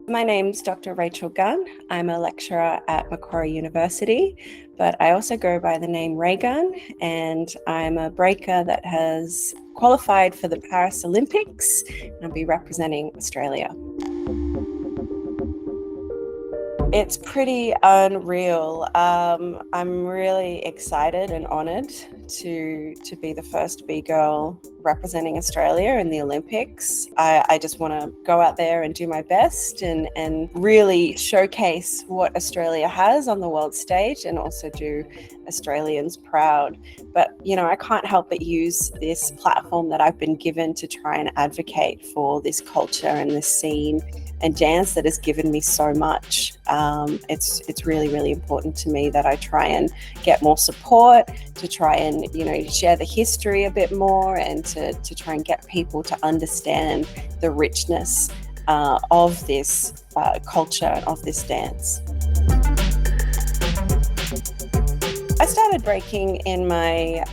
My name's Dr. Rachael Gunn. I'm a lecturer at Macquarie University, but I also go by the name Raygun, and I'm a breaker that has qualified for the Paris Olympics, and I'll be representing Australia. It's pretty unreal. I'm really excited and honoured to be the first B-girl representing Australia in the Olympics. I just want to go out there and do my best and really showcase what Australia has on the world stage and also do Australians proud. But, I can't help but use this platform that I've been given to try and advocate for this culture and this scene and dance that has given me so much. It's really, really important to me that I try and get more support, to try and, share the history a bit more, and to try and get people to understand the richness of this culture and of this dance. I started breaking in my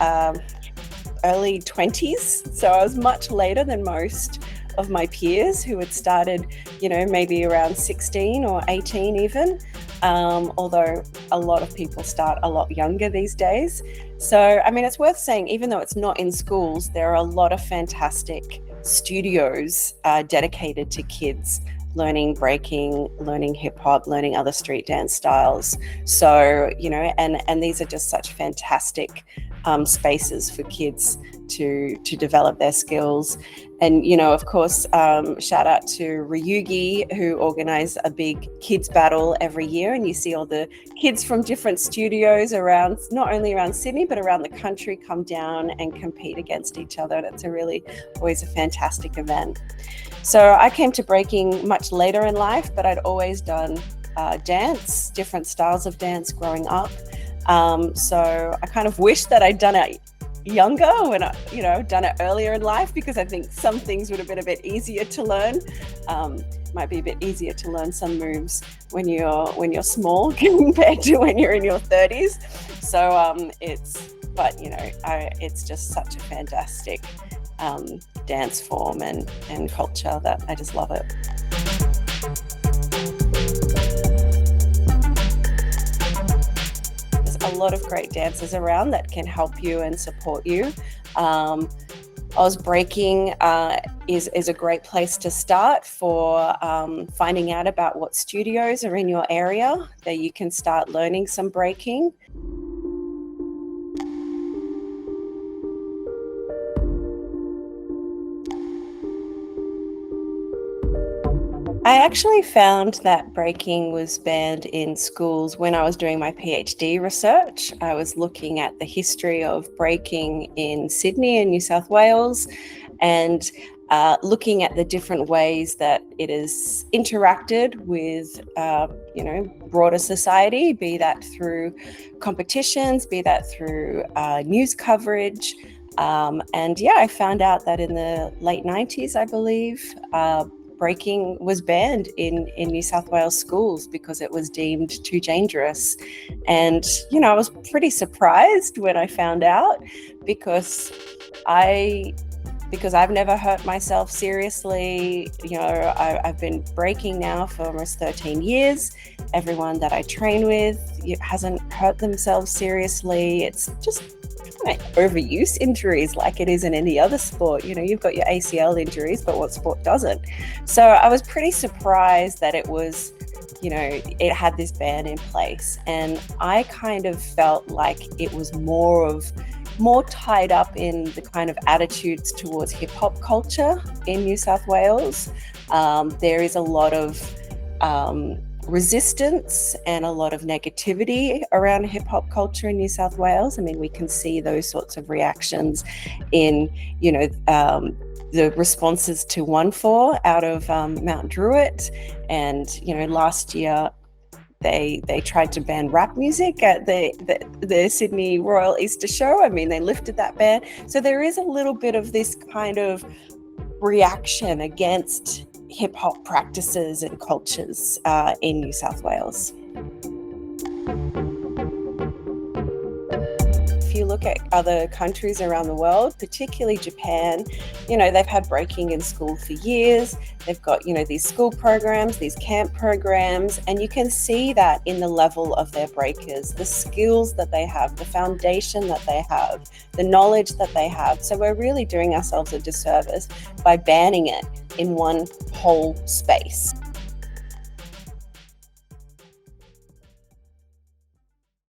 early 20s, so I was much later than most of my peers who had started, maybe around 16 or 18 even, although a lot of people start a lot younger these days. So, it's worth saying, even though it's not in schools, there are a lot of fantastic studios dedicated to kids learning breaking, learning hip hop, learning other street dance styles. So, and these are just such fantastic spaces for kids to develop their skills. And, of course, shout out to Ryugi, who organise a big kids battle every year. And you see all the kids from different studios around, not only around Sydney, but around the country, come down and compete against each other. And it's always a fantastic event. So I came to breaking much later in life, but I'd always done dance, different styles of dance growing up. So I kind of wish that I'd done it younger, when done it earlier in life, because I think some things would have been a bit easier to learn. Might be a bit easier to learn some moves when you're small compared to when you're in your 30s. So it's just such a fantastic dance form and culture that I just love it. A lot of great dancers around that can help you and support you. Oz Breaking is a great place to start for finding out about what studios are in your area that you can start learning some breaking. I actually found that breaking was banned in schools when I was doing my PhD research. I was looking at the history of breaking in Sydney and New South Wales, and looking at the different ways that it has interacted with, broader society, be that through competitions, be that through news coverage. I found out that in the late 90s, I believe, breaking was banned in New South Wales schools because it was deemed too dangerous. And, I was pretty surprised when I found out, because I've never hurt myself seriously. I've been breaking now for almost 13 years. Everyone that I train with hasn't hurt themselves seriously. It's just overuse injuries like it is in any other sport. You've got your ACL injuries, but what sport doesn't? So I was pretty surprised that it was, it had this ban in place. And I kind of felt like it was more tied up in the kind of attitudes towards hip hop culture in New South Wales. There is a lot of resistance and a lot of negativity around hip hop culture in New South Wales. We can see those sorts of reactions in, the responses to 1-4 out of Mount Druitt. And, last year they tried to ban rap music at the Sydney Royal Easter Show. They lifted that ban. So there is a little bit of this kind of reaction against hip hop practices and cultures in New South Wales. If you look look at other countries around the world, particularly Japan, you know, they've had breaking in school for years. They've got, you know, these school programs, these camp programs, and you can see that in the level of their breakers, the skills that they have, the foundation that they have, the knowledge that they have. So we're really doing ourselves a disservice by banning it in one whole space.